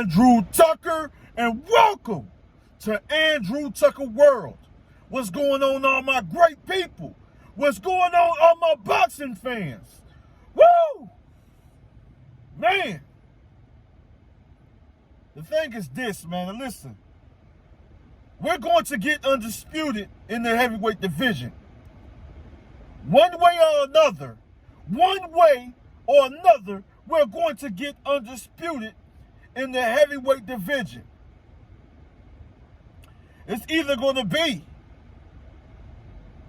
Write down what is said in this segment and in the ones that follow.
Andrew Tucker, and welcome to Andrew Tucker World. What's going on, all my great people? What's going on, all my boxing fans? Woo! Man, the thing is this, man. Now listen, we're going to get undisputed in the heavyweight division. One way or another, we're going to get undisputed in the heavyweight division. It's either going to be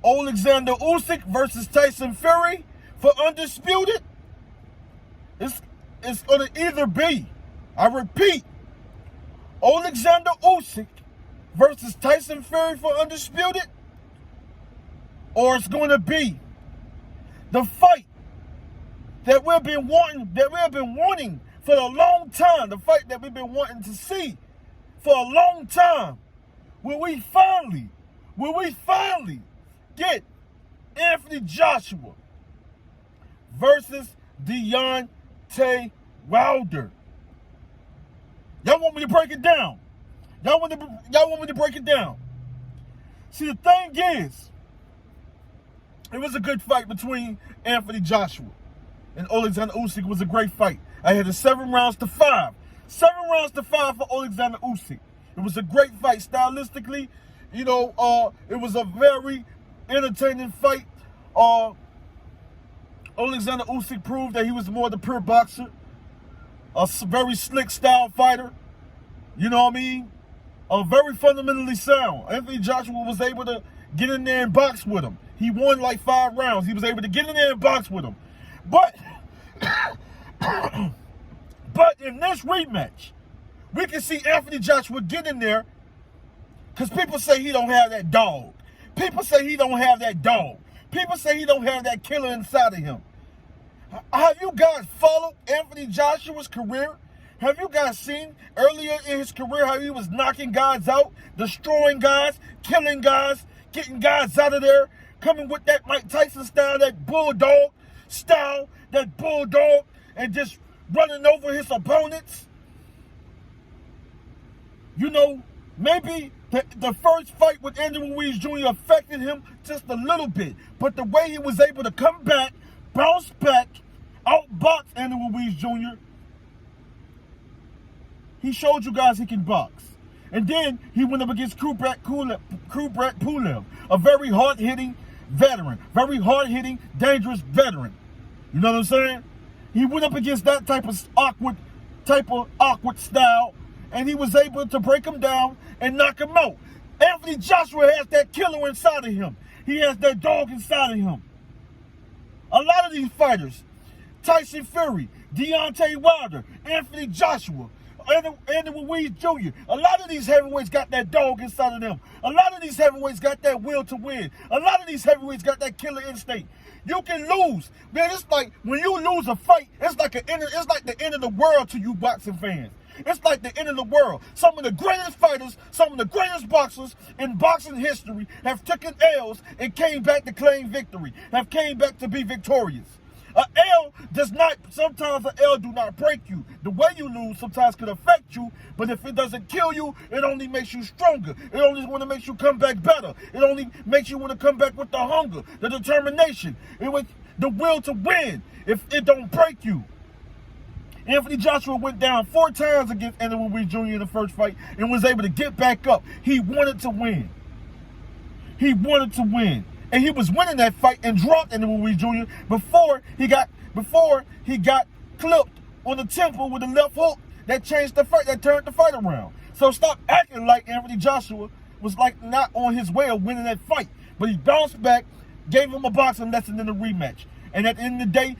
Oleksandr Usyk versus Tyson Fury for undisputed. It's going to either be, I repeat, Oleksandr Usyk versus Tyson Fury for undisputed, or it's going to be the fight that we've been wanting for a long time, the fight that we've been wanting to see for a long time, when we finally get Anthony Joshua versus Deontay Wilder. Y'all want me to break it down? Y'all want me to break it down? See, the thing is, it was a good fight between Anthony Joshua and Oleksandr Usyk. It was a great fight. I had it 7 rounds to 5. 7 rounds to 5 for Oleksandr Usyk. It was a great fight stylistically. You know, it was a very entertaining fight. Oleksandr Usyk proved that he was more the pure boxer. A very slick style fighter. You know what I mean? Very fundamentally sound. Anthony Joshua was able to get in there and box with him. He won like 5 rounds. He was able to get in there and box with him. But in this rematch, we can see Anthony Joshua get in there, because people say he don't have that dog. People say he don't have that dog. People say he don't have that killer inside of him. Have you guys followed Anthony Joshua's career? Have you guys seen earlier in his career how he was knocking guys out, destroying guys, killing guys, getting guys out of there, coming with that Mike Tyson style, that bulldog style, and just running over his opponents? You know, maybe the first fight with Andy Ruiz Jr. affected him just a little bit, but the way he was able to come back, bounce back, outbox Andy Ruiz Jr., he showed you guys he can box. And then he went up against Kubrat Pulev, a very hard-hitting veteran, very hard-hitting, dangerous veteran. You know what I'm saying? He went up against that type of awkward style, and he was able to break him down and knock him out. Anthony Joshua has that killer inside of him. He has that dog inside of him. A lot of these fighters, Tyson Fury, Deontay Wilder, Anthony Joshua, Andy Ruiz Jr., a lot of these heavyweights got that dog inside of them. A lot of these heavyweights got that will to win. A lot of these heavyweights got that killer instinct. You can lose. Man, it's like when you lose a fight, it's like the end of the world to you boxing fans. It's like the end of the world. Some of the greatest fighters, some of the greatest boxers in boxing history have taken L's and came back to claim victory, have came back to be victorious. Sometimes an L do not break you. The way you lose sometimes could affect you, but if it doesn't kill you, it only makes you stronger. It only want to make you come back better. It only makes you want to come back with the hunger, the determination, the will to win if it don't break you. Anthony Joshua went down 4 times against Andy Ruiz Jr. in the first fight and was able to get back up. He wanted to win. And he was winning that fight and dropped Andy Ruiz Jr. before he got clipped on the temple with a left hook that changed the fight, that turned the fight around. So stop acting like Anthony Joshua was like not on his way of winning that fight. But he bounced back, gave him a boxing lesson in the rematch. And at the end of the day,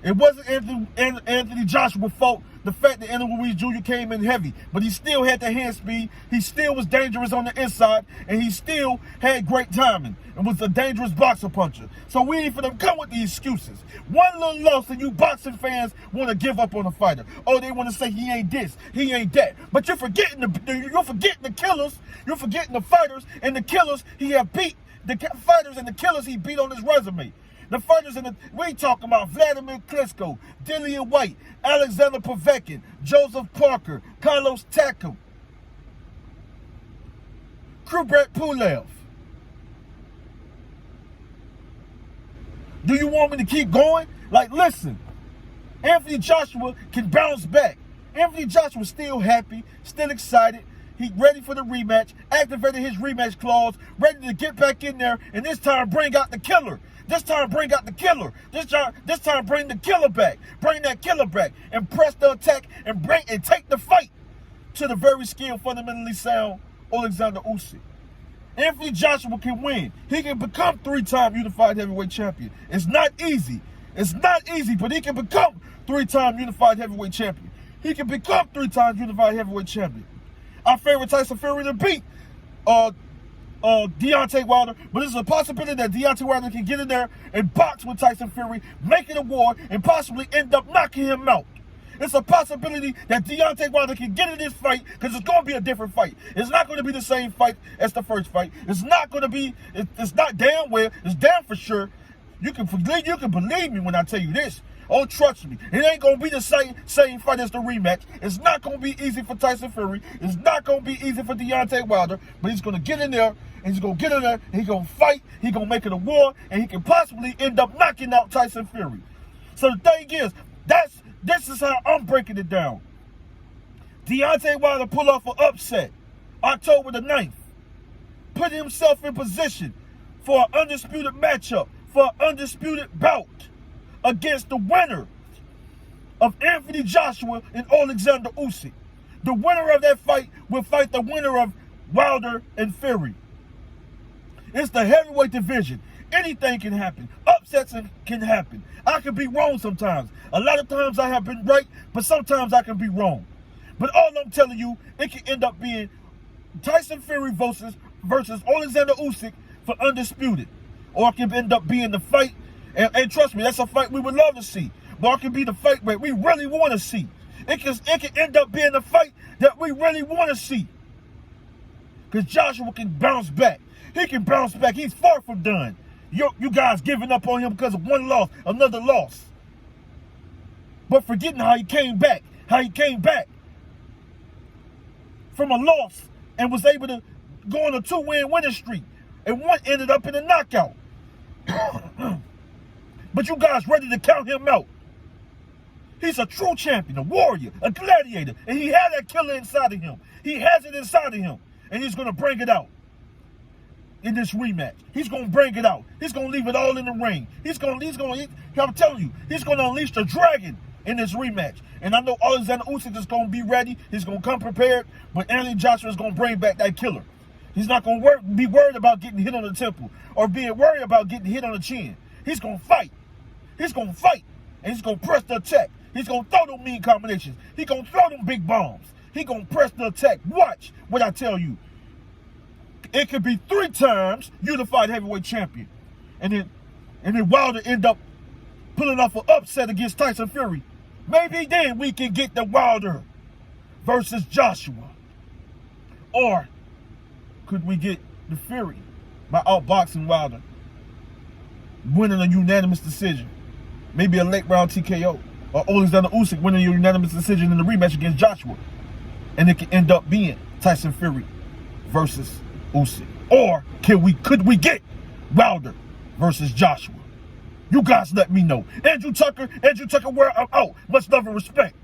it wasn't Anthony Joshua's fault, the fact that Andy Ruiz Jr. came in heavy. But he still had the hand speed. He still was dangerous on the inside. And he still had great timing and was a dangerous boxer puncher. So we ain't finna come with these excuses. One little loss and you boxing fans want to give up on a fighter. Oh, they want to say he ain't this, he ain't that. But you're forgetting the killers. You're forgetting the fighters and the killers he have beat. The fighters and the killers he beat on his resume. The fighters we talking about Vladimir Klitschko, Dillian White, Alexander Povetkin, Joseph Parker, Carlos Takam, Kubrat Pulev. Do you want me to keep going? Like, listen, Anthony Joshua can bounce back. Anthony Joshua's still happy, still excited. He's ready for the rematch, activated his rematch clause, ready to get back in there, and this time bring out the killer. This time bring out the killer. This time bring the killer back. Bring that killer back and press the attack and take the fight to the very skilled, fundamentally sound Oleksandr Usyk. Anthony Joshua can win. He can become 3-time unified heavyweight champion. It's not easy. It's not easy, but he can become 3-time unified heavyweight champion. He can become 3 times unified heavyweight champion. I favor Tyson Fury to beat Deontay Wilder, but there's a possibility that Deontay Wilder can get in there and box with Tyson Fury, make it a war, and possibly end up knocking him out. It's a possibility that Deontay Wilder can get in this fight because it's going to be a different fight. It's not going to be the same fight as the first fight. It's not going to be, it's not damn well, it's damn for sure. You can believe me when I tell you this. Oh, trust me, it ain't going to be the same fight as the rematch. It's not going to be easy for Tyson Fury. It's not going to be easy for Deontay Wilder, but he's going to get in there, and he's going to get in there, and he's going to fight, he's going to make it a war, and he can possibly end up knocking out Tyson Fury. So the thing is, this is how I'm breaking it down. Deontay Wilder pull off an upset October the 9th. Put himself in position for an undisputed matchup, for an undisputed bout against the winner of Anthony Joshua and Oleksandr Usyk. The winner of that fight will fight the winner of Wilder and Fury. It's the heavyweight division. Anything can happen. Upsets can happen. I can be wrong sometimes. A lot of times I have been right, but sometimes I can be wrong. But all I'm telling you, it can end up being Tyson Fury versus Oleksandr Usyk for undisputed. Or it can end up being the fight, and trust me, that's a fight we would love to see. But it can be the fight that we really want to see. It can end up being the fight that we really want to see. Because Joshua can bounce back. He can bounce back. He's far from done. You guys giving up on him because of one loss, another loss. But forgetting how he came back. How he came back from a loss and was able to go on a 2-win winning streak. And one ended up in a knockout. But you guys ready to count him out. He's a true champion, a warrior, a gladiator. And he had that killer inside of him. He has it inside of him. And he's going to bring it out in this rematch. He's going to bring it out. He's going to leave it all in the ring. I'm telling you, he's going to unleash the dragon in this rematch. And I know Oleksandr Usyk is going to be ready. He's going to come prepared. But Anthony Joshua is going to bring back that killer. He's not going to be worried about getting hit on the temple or being worried about getting hit on the chin. He's going to fight. He's going to fight. And he's going to press the attack. He's going to throw them mean combinations. He's going to throw them big bombs. He's going to press the attack. Watch what I tell you. It could be 3 times unified heavyweight champion. And then Wilder end up pulling off an upset against Tyson Fury. Maybe then we can get the Wilder versus Joshua. Or could we get the Fury by outboxing Wilder, winning a unanimous decision? Maybe a late round TKO. Or Oleksandr Usyk winning a unanimous decision in the rematch against Joshua. And it could end up being Tyson Fury versus Usyk. Or could we get Wilder versus Joshua? You guys let me know. Andrew Tucker, where I'm out. Much love and respect.